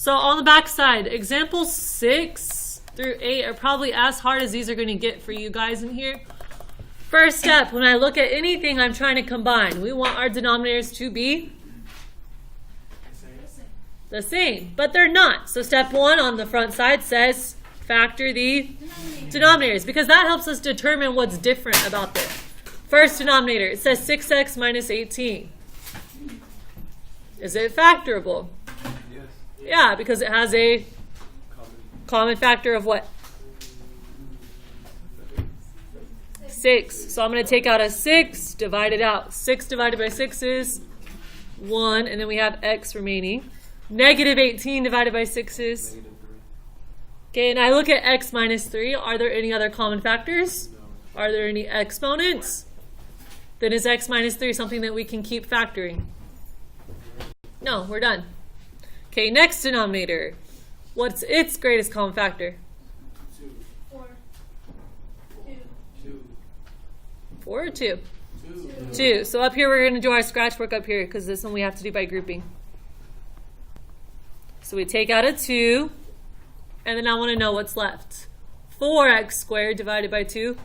So on the back side, examples 6 through 8 are probably as hard as these are going to get for you guys in here. First step, when I look at anything I'm trying to combine, we want our denominators to be the same, but they're not. So step 1 on the front side says factor the denominators, because that helps us determine what's different about this. First denominator, it says 6x minus 18. Is it factorable? Yes. Yeah, because it has a common factor of what? 6. So I'm going to take out a 6, divide it out. 6 divided by 6 is 1, and then we have x remaining. Negative 18 divided by 6 is? Okay, and I look at x minus 3. Are there any other common factors? Are there any exponents? Then is x minus 3 something that we can keep factoring? No, we're done. Okay, next denominator. What's its greatest common factor? 4 or 2? 2. So up here we're going to do our scratch work up here because this one we have to do by grouping. So we take out a 2, and then I want to know what's left. 4x squared divided by 2.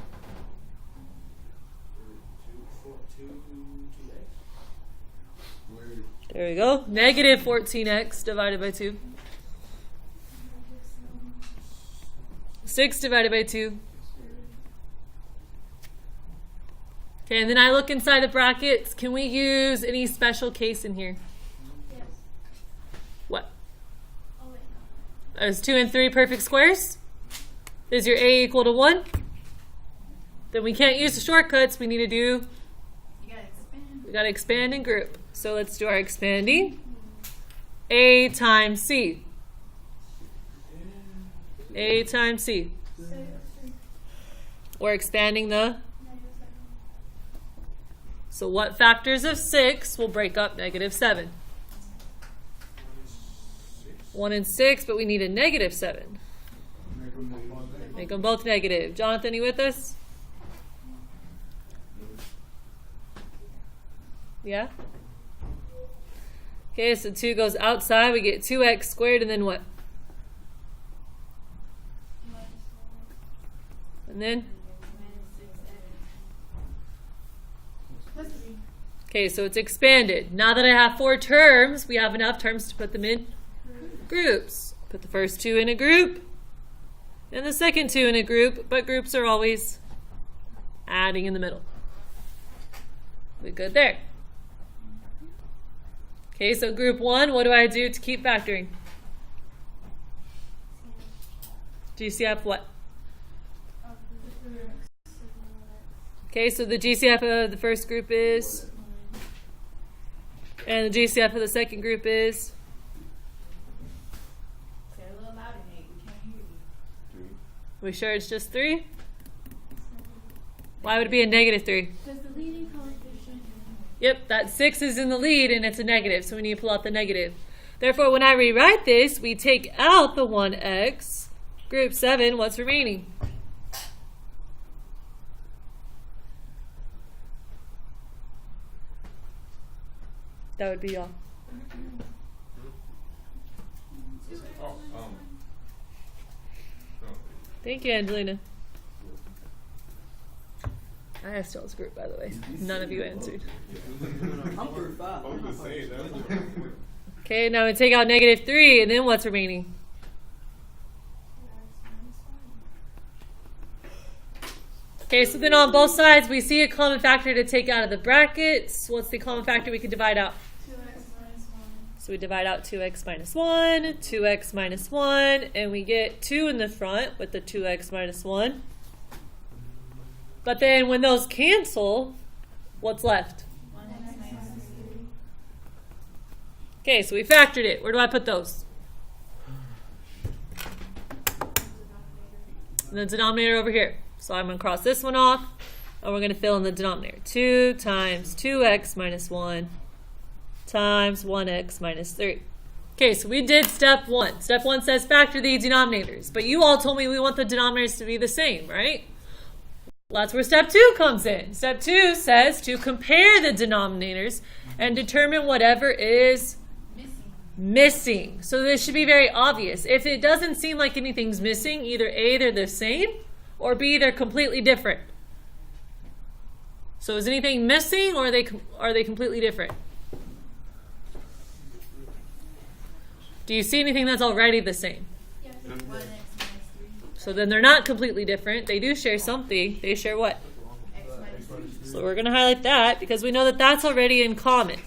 There we go. Negative 14x divided by 2. 6 divided by 2. Okay, and then I look inside the brackets. Can we use any special case in here? Yes. What? Oh, wait, no. Is 2 and 3 perfect squares? Is your a equal to 1? Then we can't use the shortcuts. We need to do, You gotta expand. we got to expand and group. So let's do our expanding. A times C. A times C. We're expanding the, so what factors of 6 will break up negative 7? 1 and 6, but we need a negative 7. Make them both negative. Jonathan, you with us? Yeah? Okay, so 2 goes outside. We get 2x squared, and then what? And then? Okay, so it's expanded. Now that I have 4 terms, we have enough terms to put them in groups. Put the first 2 in a group, and the second 2 in a group, but groups are always adding in the middle. We're good there. Okay, so group 1, what do I do to keep factoring? GCF what? Okay, so the GCF of the first group is? And the GCF of the second group is? Say it a little louder, Nate. We can't hear you. We sure it's just 3? Why would it be a negative 3? Because the leading coefficient. Yep, that 6 is in the lead and it's a negative, so we need to pull out the negative. Therefore, when I rewrite this, we take out the 1x. Group 7, what's remaining? That would be all. Thank you, Angelina. I asked y'all's group, by the way. None of you answered. Okay, now we take out negative 3, and then what's remaining? Okay, so then on both sides, we see a common factor to take out of the brackets. What's the common factor we can divide out? 2x minus 1. So we divide out 2x minus 1, 2x minus 1, and we get 2 in the front with the 2x minus 1. But then when those cancel, what's left? 1x minus 3. Okay, so we factored it. Where do I put those? In the denominator over here. So I'm going to cross this one off, and we're going to fill in the denominator. 2 times 2x minus 1 times 1x minus 3. Okay, so we did step 1. Step 1 says factor the denominators, but you all told me we want the denominators to be the same, right? Well, that's where step 2 comes in. Step 2 says to compare the denominators and determine whatever is missing. So this should be very obvious. If it doesn't seem like anything's missing, either A, they're the same, or B, they're completely different. So is anything missing, or are they completely different? Do you see anything that's already the same? Yes. 1x minus 3. So then they're not completely different. They do share something. They share what? X minus 3. So we're going to highlight that because we know that that's already in common.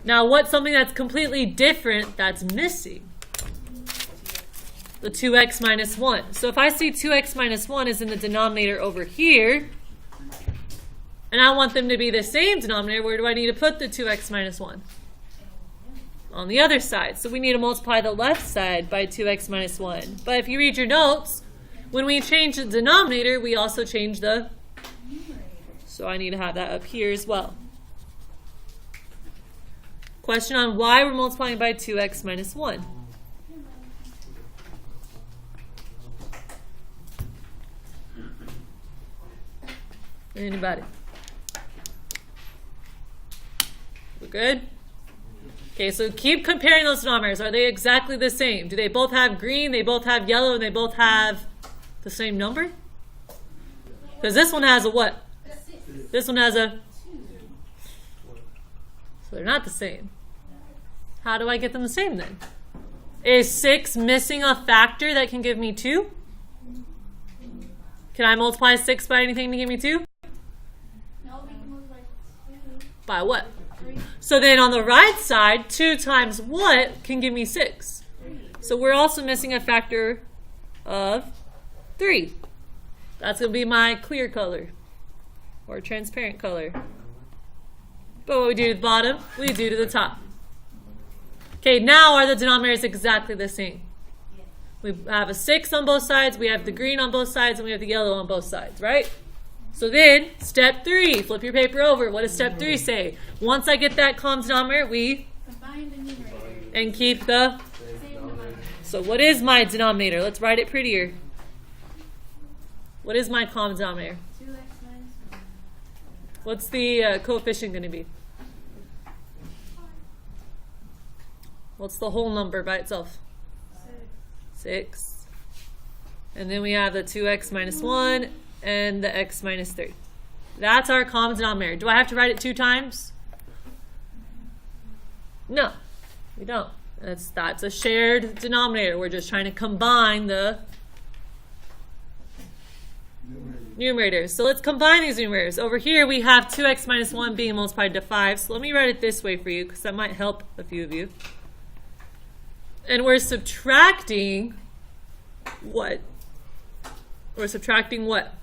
Now, what's something that's completely different that's missing? The 2x minus 1. So if I see 2x minus 1 is in the denominator over here, and I want them to be the same denominator, where do I need to put the 2x minus 1? On the other side. So we need to multiply the left side by 2x minus 1. But if you read your notes, when we change the denominator, we also change the numerator. So I need to have that up here as well. Question on why we're multiplying by 2x minus 1. Anybody? We're good? Okay, so keep comparing those denominators. Are they exactly the same? Do they both have green, they both have yellow, and they both have the same number? Because this one has a what? This one has a... So they're not the same. How do I get them the same then? Is 6 missing a factor that can give me 2? Can I multiply 6 by anything to give me 2? No, we can multiply 2. By what? 3. So then on the right side, 2 times what can give me 6? 3. So we're also missing a factor of 3. That's going to be my clear color or transparent color. But what we do to the bottom, we do to the top. Okay, now are the denominators exactly the same? We have a 6 on both sides, we have the green on both sides, and we have the yellow on both sides, right? So then, step 3, flip your paper over. What does step 3 say? Once I get that common denominator, we Combine the numerator. and keep the... Same denominator. So what is my denominator? Let's write it prettier. What is my common denominator? 2x minus 1. What's the coefficient going to be? What's the whole number by itself? 6. And then we have the 2x minus 1 and the x minus 3. That's our common denominator. Do I have to write it 2 times? No, we don't. That's a shared denominator. We're just trying to combine the numerators. So let's combine these numerators. Over here we have 2x minus 1 being multiplied to 5. So let me write it this way for you because that might help a few of you. And we're subtracting what? We're subtracting what?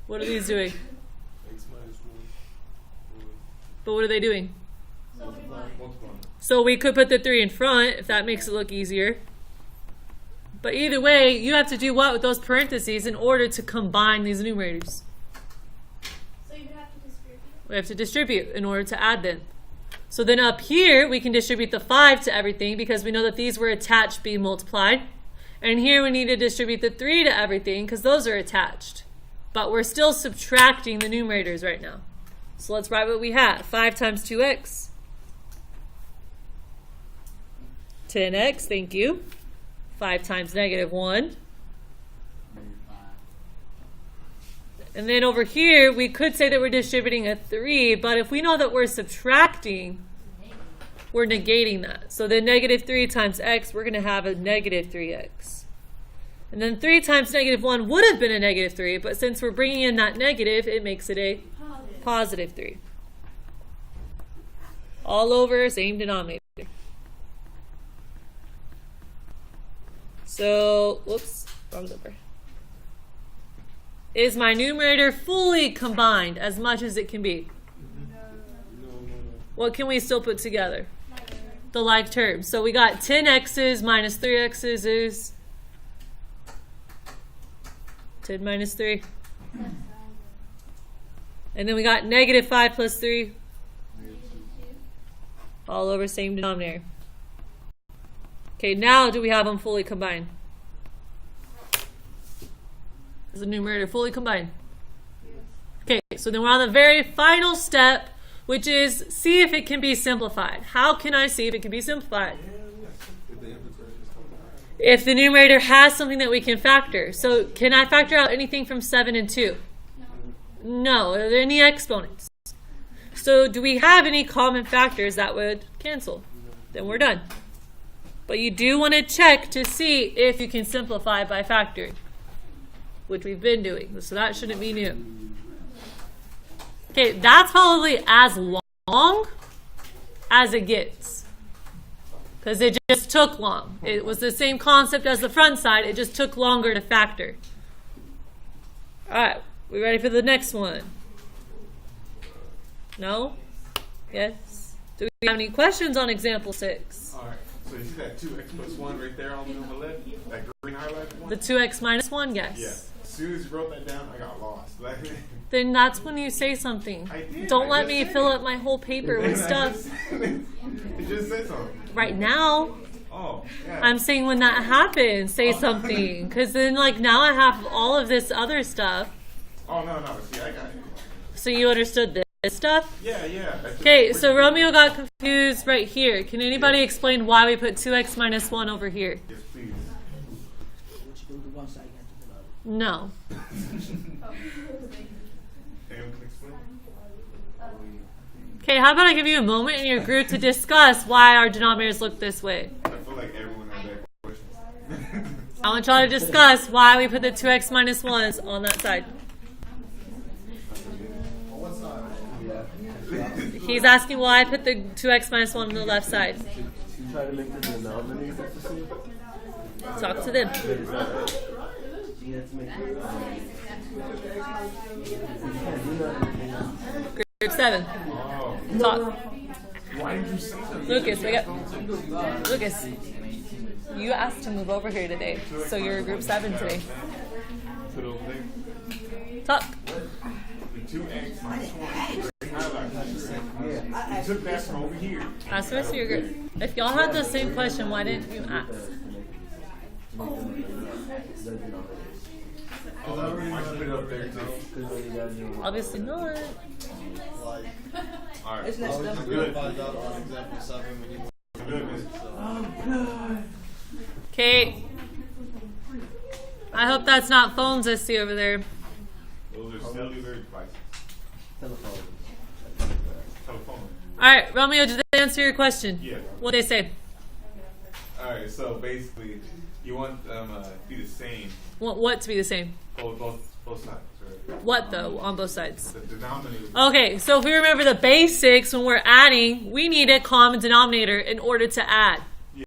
What are these doing? X minus 1. But what are they doing? Multiply. So we could put the 3 in front if that makes it look easier. But either way, you have to do what with those parentheses in order to combine these numerators? So you would have to distribute. We have to distribute in order to add them. So then up here, we can distribute the 5 to everything because we know that these were attached being multiplied. And here we need to distribute the 3 to everything because those are attached. But we're still subtracting the numerators right now. So let's write what we have. 5 times 2x. 10x, thank you. 5 times negative 1. And then over here, we could say that we're distributing a 3, but if we know that we're subtracting, we're negating that. So then negative 3 times x, we're going to have a negative 3x. And then 3 times negative 1 would have been a negative 3, but since we're bringing in that negative, it makes it a positive 3. All over, same denominator. So, whoops, wrong number. Is my numerator fully combined as much as it can be? What can we still put together? The like terms. So we got 10x's minus 3x's is 10 minus 3. And then we got negative 5 plus 3. All over same denominator. Okay, now do we have them fully combined? Is the numerator fully combined? Okay, so then we're on the very final step, which is see if it can be simplified. How can I see if it can be simplified? If the inventory is coming out. If the numerator has something that we can factor. So can I factor out anything from 7 and 2? No. Are there any exponents? So do we have any common factors that would cancel? Then we're done. But you do want to check to see if you can simplify by factoring, which we've been doing. So that shouldn't be new. Okay, that's probably as long as it gets. Because it just took long. It was the same concept as the front side. It just took longer to factor. All right, we ready for the next one? No? Yes? Do we have any questions on example 6? Alright, so you see that 2x plus 1 right there on the left? That green highlighted one? The 2x minus 1? Yes. Yeah. As soon as you wrote that down, I got lost. Then that's when you say something. I did, Don't I let just me said fill it. up my whole paper with stuff. It just said something. Right now, Oh, yeah. I'm saying when that happens, say something. Because then, like, now I have all of this other stuff. Oh, no. See, I got it. So you understood this stuff? Yeah. That's just Okay, pretty so good. Romeo got confused right here. Can anybody explain why we put 2x minus 1 over here? Yes, please. What you do to one side, you have to do the other. No. Anyone can explain? Okay, how about I give you a moment in your group to discuss why our denominators look this way? I feel like everyone has that question. I want y'all to discuss why we put the 2x minus 1s on that side. He's asking why I put the 2x minus 1 on the left side. You try to make the denominator the same. Talk to them. You have to make it. Group 7. Oh, Talk. why did you say something? Lucas, wake up. Lucas, you asked to move over here today, so you're group 7 today. Put it over there. Talk. The 2x minus 1. Green highlighted. You took that from over here. Ask the rest of your group. If y'all had the same question, why didn't you ask? Oh, why don't you put it up there too? Obviously not. Alright. Isn't that stuff Good. Find out on example 7 when you Good, miss. Okay. I hope that's not phones I see over there. Those are cellular devices. telephone. Telephone. Alright, Romeo, did they answer your question? Yeah. What'd they say? Alright, so basically, you want them to be the same, What to be the same? both sides, right? What, though, on both sides? The denominator. Okay, so if we remember the basics, when we're adding, we need a common denominator in order to add. Yeah.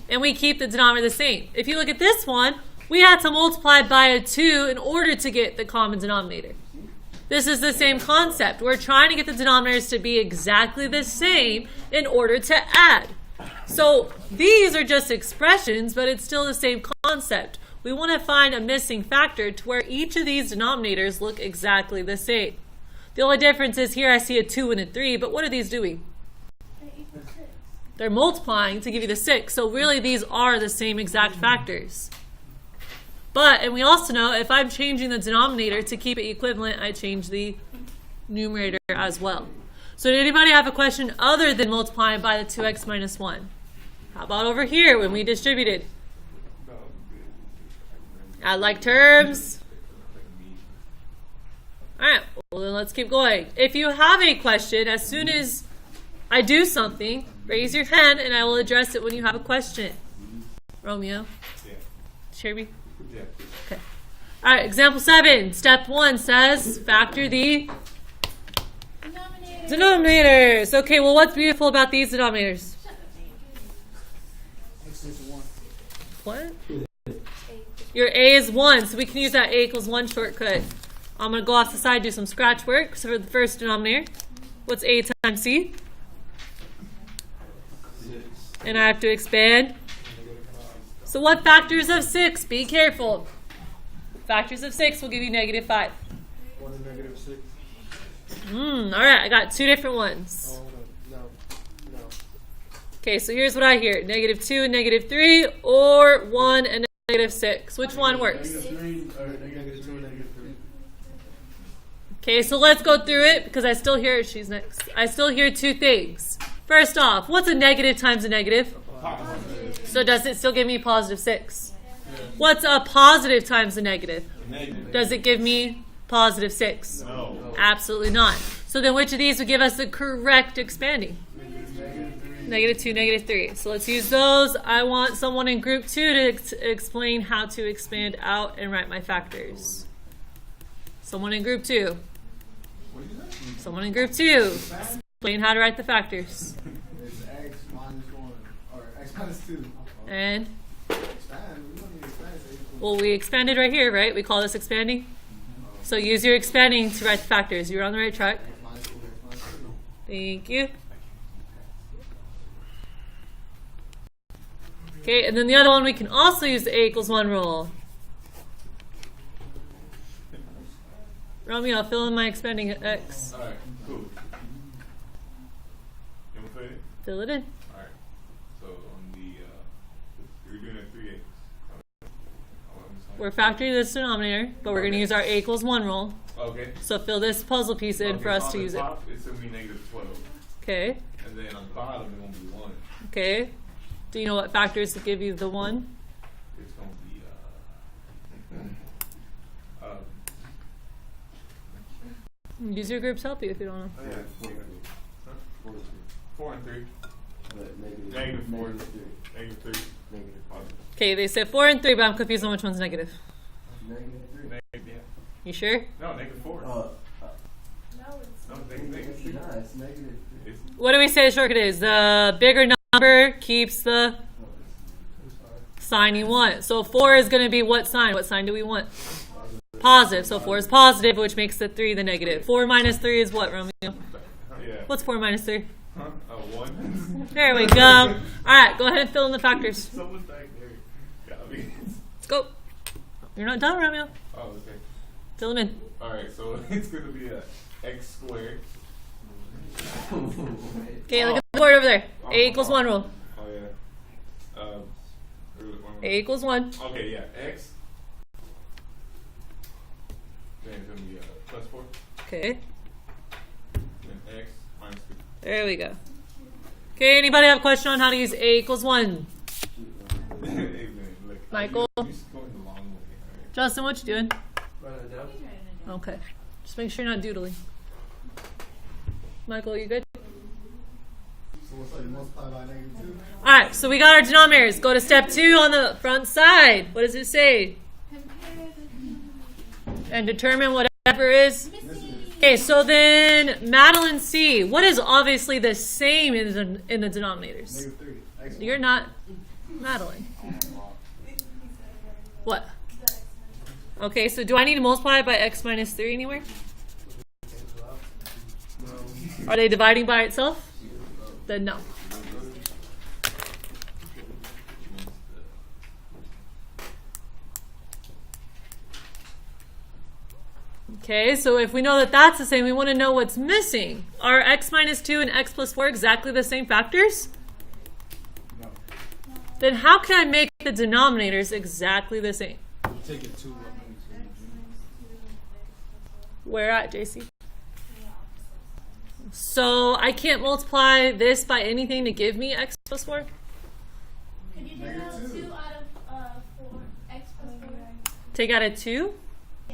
And we keep the denominator the same. If you look at this one, we had to multiply by a 2 in order to get the common denominator. This is the same concept. We're trying to get the denominators to be exactly the same in order to add. So these are just expressions, but it's still the same concept. We want to find a missing factor to where each of these denominators look exactly the same. The only difference is here I see a 2 and a 3, but what are these doing? They're multiplying to give you the 6. So really these are the same exact factors. But, and we also know if I'm changing the denominator to keep it equivalent, I change the numerator as well. So did anybody have a question other than multiplying by the 2x minus 1? How about over here when we distributed? Add like terms. Alright, well then let's keep going. If you have a question, as soon as I do something, raise your hand and I will address it when you have a question. Romeo? Yeah. Sherby? Yeah. Okay. Alright, example 7. Step 1 says factor the Denominator. denominators. Okay, well what's beautiful about these denominators? X is 1. What? Your A is 1, so we can use that A equals 1 shortcut. I'm going to go off the side, do some scratch work. So for the first denominator, what's A times C? And I have to expand. So what factors of 6? Be careful. Factors of 6 will give you negative 5. 1 and negative 6. Alright, I got 2 different ones. Oh, no. Okay, so here's what I hear. Negative 2 and negative 3, or 1 and negative 6. Which one works? Negative 3 or negative 2 and negative 3. Okay, so let's go through it because I still hear she's next. I still hear two things. First off, what's a negative times a negative? So does it still give me positive 6? What's a positive times a negative? Negative. Does it give me positive 6? No. Absolutely not. So then which of these would give us the correct expanding? Negative 2, negative 3. So let's use those. I want someone in group 2 to explain how to expand out and write my factors. Someone in group 2. Someone in group 2. Explain how to write the factors. It's x minus 1, or x minus 2. And, Expand, we don't need to expand. So well, we expanded right here, right? We call this expanding. So use your expanding to write the factors. You're on the right track. x minus 2, x minus 2. Thank you. Okay, and then the other one, we can also use the A equals 1 rule. Romeo, fill in my expanding x. Alright, cool. You want to put it? Fill it in. Alright. So on the, you're doing a 3x. We're factoring this denominator, but we're going to use our A equals 1 rule. Okay. So fill this puzzle piece in Okay, for us so to on use the it. top, it's going to be negative 12. Okay, And then on the bottom, it's going to be 1. okay. Do you know what factors to give you the 1? It's going to be, Use your group's help you if you don't know. oh yeah, 4 and 3. But negative. Negative 4. Negative 3. Negative 3. Negative. Okay, they said 4 and 3, but I'm confused on which one's negative. Negative 3. Negative, yeah. You sure? No, negative 4. No, it's No, negative 3. Nah, it's negative 3. It's, What do we say the shortcut is? The bigger number keeps the sign you want. So 4 is going to be what sign? What sign do we want? Positive. So 4 is positive, which makes the 3 the negative. 4 minus 3 is what, Romeo? yeah. What's 4 minus 3? 1. There we go. All right, go ahead and fill in the factors. Someone's back there. Got me. Let's go. You're not done, Romeo. Oh, okay. Fill them in. Alright, so it's going to be a x squared. Okay, look at the board over there. A equals 1 rule. Oh, yeah. A equals 1. Okay, yeah. X. Then it's going to be plus 4. Okay, Then x minus 2. there we go. Okay, anybody have a question on how to use A equals 1? Hey, man, look. Michael? You're just going the long way. Alright. Justin, what you doing? Write it down. Okay. Just make sure you're not doodling. Michael, you good? So what's like multiply by negative 2? Alright, so we got our denominators. Go to step 2 on the front side. What does it say? compare the And determine whatever is. missing. Okay, so then Madeline C. What is obviously the same in the denominators? Negative 3. X You're not Madeline. What? Okay, so do I need to multiply by x minus 3 anywhere? Are they dividing by itself? Then no. Okay, so if we know that that's the same, we want to know what's missing. Are x minus 2 and x plus 4 exactly the same factors? No. Then how can I make the denominators exactly the same? Take it 2. Where at, JC? So I can't multiply this by anything to give me x plus 4? Could you do Negative that 2. 2 out of 4? X plus 4? Take out a 2?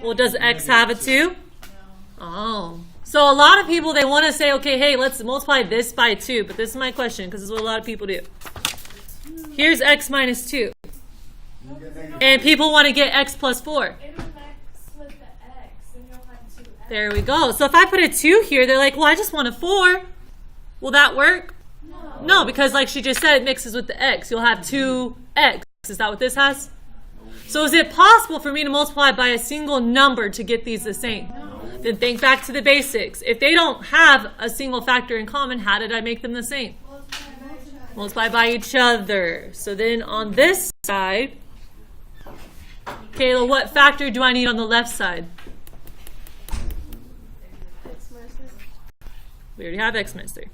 Well, does x have a 2? Oh. So a lot of people, they want to say, okay, hey, let's multiply this by 2. But this is my question, because this is what a lot of people do. Here's x minus 2. And people want to get x plus 4. It'll max with the X, and you'll have 2X. There we go. So if I put a 2 here, they're like, well, I just want a 4. Will that work? No. No, because like she just said, it mixes with the x. You'll have 2x. Is that what this has? So is it possible for me to multiply by a single number to get these the same? Then think back to the basics. If they don't have a single factor in common, how did I make them the same? Multiply by each other. So then on this side, Kayla, what factor do I need on the left side? We already have x minus 3.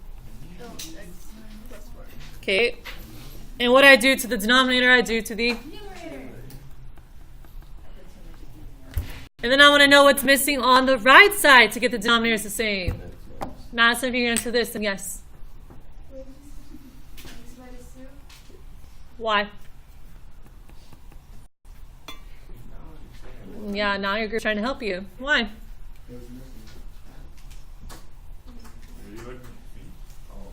Okay. And what I do to the denominator, I do to the Numerator. And then I want to know what's missing on the right side to get the denominators the same. Madison, if you can answer this, then yes. X minus 2. Why? Yeah, now your group's trying to help you. Why? Are you looking at me? Oh,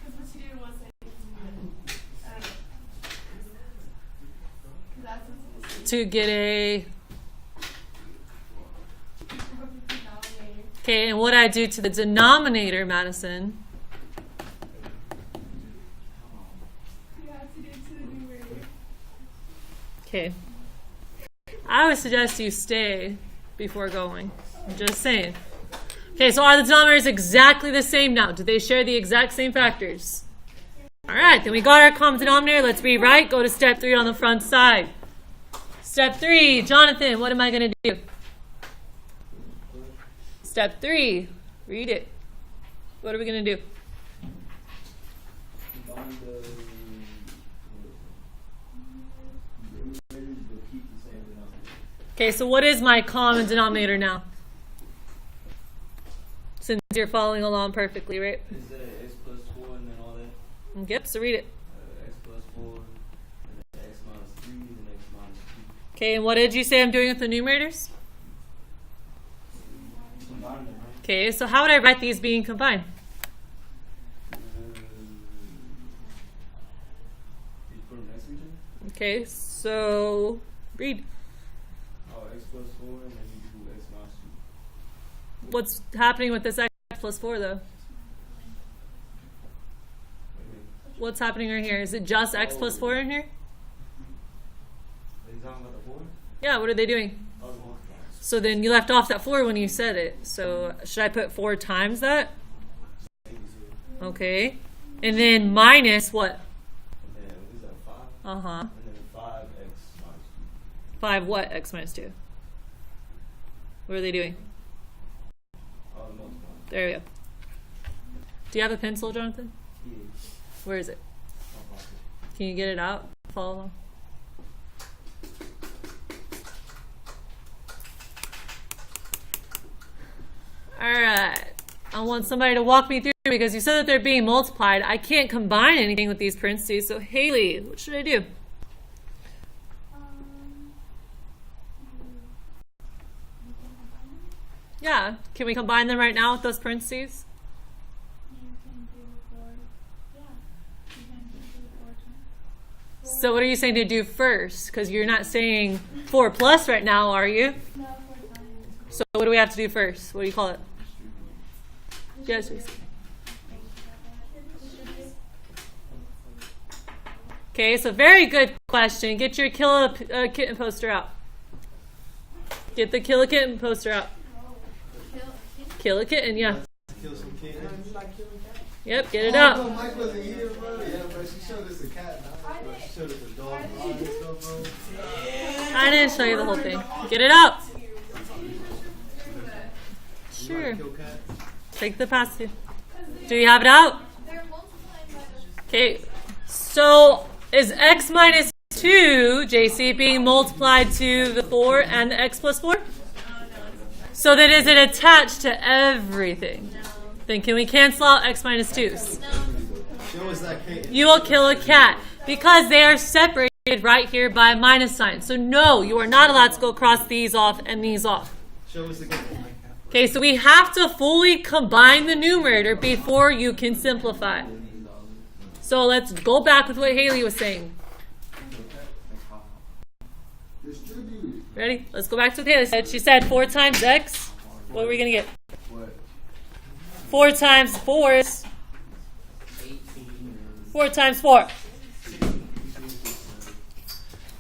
Because what you did was say, that's what's To get a... denominator. Okay, and what I do to the denominator, Madison? You have to do to the numerator. Okay. I would suggest you stay before going. I'm just saying. Okay, so are the denominators exactly the same now? Do they share the exact same factors? All right, then we got our common denominator. Let's rewrite. Go to step 3 on the front side. Step 3, Jonathan, what am I going to do? Step 3, read it. What are we going to do? Combine the numerators, but keep the same denominator. Okay, so what is my common denominator now? Since you're following along perfectly, right? Is that x plus 4 and then all that? Yep, so read it. X plus 4, and then x minus 3, and then x minus 2. Okay, and what did you say I'm doing with the numerators? Combine them, right? Okay, so how would I write these being combined? You put them next to each other? Okay, so read. Oh, x plus 4, and then you do x minus 2. What's happening with this x plus 4 though? Wait, What's happening right here? Is it just x plus 4 in here? Are you talking about the 4? Yeah, what are they doing? Oh, the 1. So then you left off that 4 when you said it. So should I put 4 times that? Okay. And then minus what? And then, what is that, 5? Uh-huh. And then 5x minus 5 what? X minus 2. What are they doing? 2. Oh, the multiply. There we go. Do you have a pencil, Jonathan? Yeah. Where is it? My pocket. Can you get it out? Follow along. Alright. I want somebody to walk me through because you said that they're being multiplied. I can't combine anything with these parentheses. So Haley, what should I do? Yeah. Can we combine them right now with those parentheses? You can do 4. Yeah. You can do 4 times. So what are you saying to do first? Because you're not saying 4 plus right now, are you? No, 4 times. So what do we have to do first? What do you call it? Yes. Okay, so very good question. Get your Kill a Kitten poster out. Get the Kill a Kitten poster out. Kill a Kitten, yeah. Kill some kittens. Yep, get it out. Mike wasn't eating, bro. Yeah, but she showed us a cat. She showed us a dog and all this stuff, bro. I didn't show you the whole thing. Get it out. Sure. Kill cat. Take the passive. Do you have it out? They're multiplying by the Okay, so is x minus 2, JC, being multiplied to the 4 and the x plus 4? So then is it attached to everything? Then can we cancel out x minus 2's? Show us that kitten. You will kill a cat because they are separated right here by a minus sign. So no, you are not allowed to go across these off and these off. Show us the kitten. Okay, so we have to fully combine the numerator before you can simplify. So let's go back with what Haley was saying. Distribute. Ready? Let's go back to what Haley said. She said 4 times x. What are we going to get? What? 4 times 4 is 4 times 4.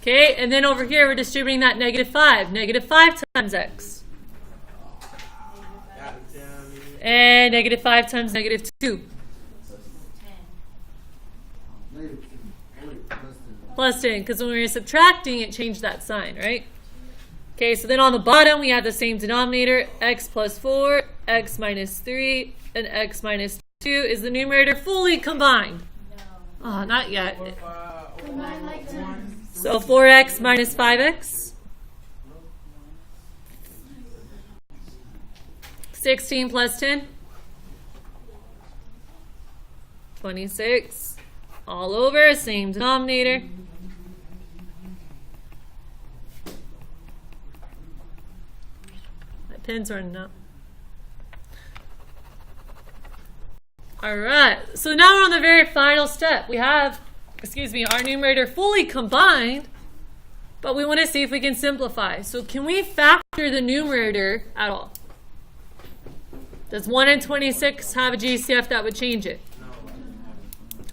Okay, and then over here we're distributing that negative 5. Negative 5 times x. And negative 5 times negative 2. Plus 10, because when we were subtracting, it changed that sign, right? Okay, so then on the bottom, we have the same denominator, x plus 4, x minus 3, and x minus 2. Is the numerator fully combined? No. Oh, not yet. Combine like 10. So 4x minus 5x. 16 plus 10? 26. All over, same denominator. My pen's running out. All right, so now we're on the very final step. We have, our numerator fully combined, but we want to see if we can simplify. So can we factor the numerator at all? Does 1 and 26 have a GCF that would change it?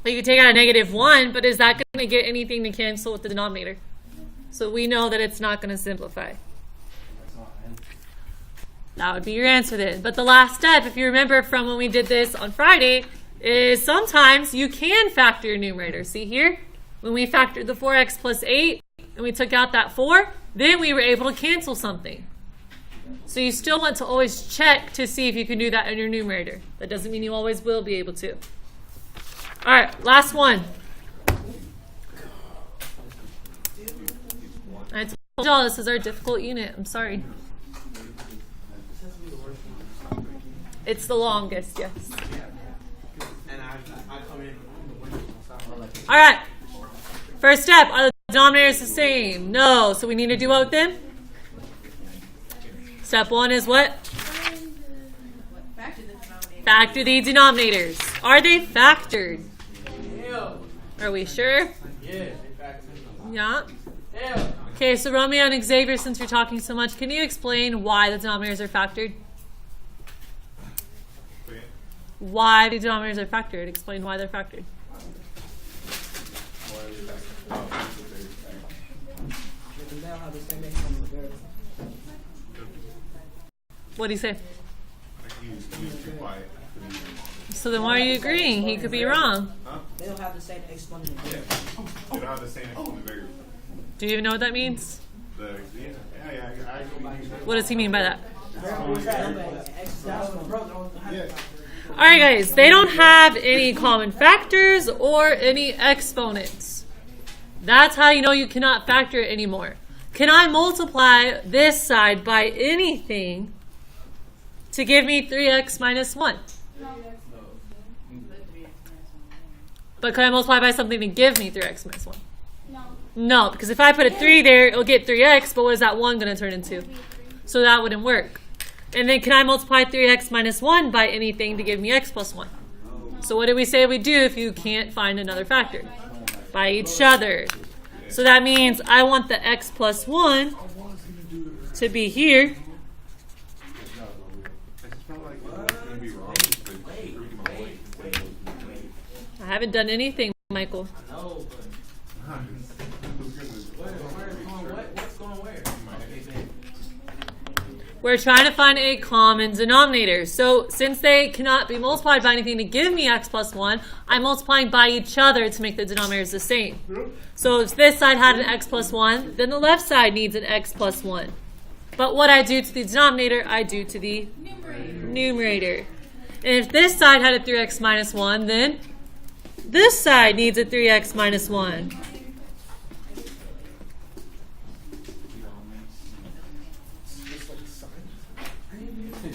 You could take out a -1, but is that going to get anything to cancel with the denominator? So we know that it's not going to simplify. That would be your answer then. But the last step, if you remember from when we did this on Friday, is sometimes you can factor your numerator. See here? When we factored the 4x plus 8 and we took out that 4, then we were able to cancel something. So you still want to always check to see if you can do that in your numerator. That doesn't mean you always will be able to. All right, last one. I told y'all this is our difficult unit. I'm sorry. It's the longest, yes. All right. First step, are the denominators the same? No. So we need to do what with them? Step 1 is what? Factor the denominators. Are they factored? Are we sure? Yeah. Okay, so Romeo and Xavier, since you're talking so much, can you explain why the denominators are factored? Why the denominators are factored? Explain why they're factored. What do you say? So then why are you agreeing? He could be wrong. They don't have the same exponent. They don't have the same exponent variable. Do you even know what that means? What does he mean by that? All right, guys. They don't have any common factors or any exponents. That's how you know you cannot factor it anymore. Can I multiply this side by anything to give me 3x minus 1? But can I multiply by something to give me 3x minus 1? No, because if I put a 3 there, it'll get 3x, but what is that 1 going to turn into? So that wouldn't work. And then can I multiply 3x minus 1 by anything to give me x plus 1? So what do we say we do if you can't find another factor? By each other. So that means I want the x plus 1 to be here. I haven't done anything, Michael. We're trying to find a common denominator. So since they cannot be multiplied by anything to give me x plus 1, I'm multiplying by each other to make the denominators the same. So if this side had an x plus 1, then the left side needs an x plus 1. But what I do to the denominator, I do to the numerator. And if this side had a 3x minus 1, then this side needs a 3x minus 1.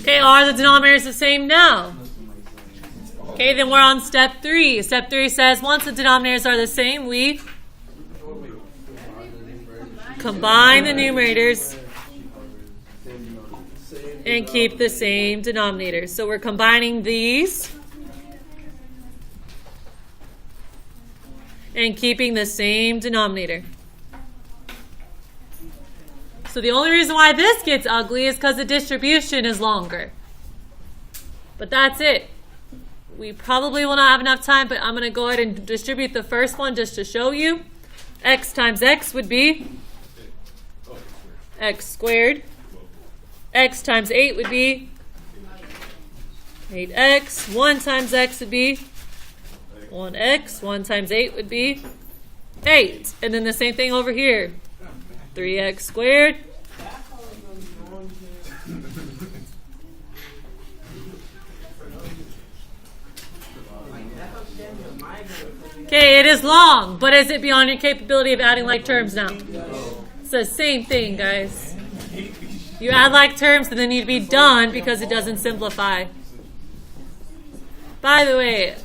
Okay, are the denominators the same now? Okay, then we're on step 3. Step 3 says once the denominators are the same, we combine the numerators and keep the same denominator. So we're combining these and keeping the same denominator. So the only reason why this gets ugly is because the distribution is longer. But that's it. We probably will not have enough time, but I'm going to go ahead and distribute the first one just to show you. X times x would be x squared. X times 8 would be 8x. 1 times x would be 1x. 1 times 8 would be 8. And then the same thing over here. 3x squared. Okay, it is long, but is it beyond your capability of adding like terms now? It's the same thing, guys. You add like terms and they need to be done because it doesn't simplify. By the way,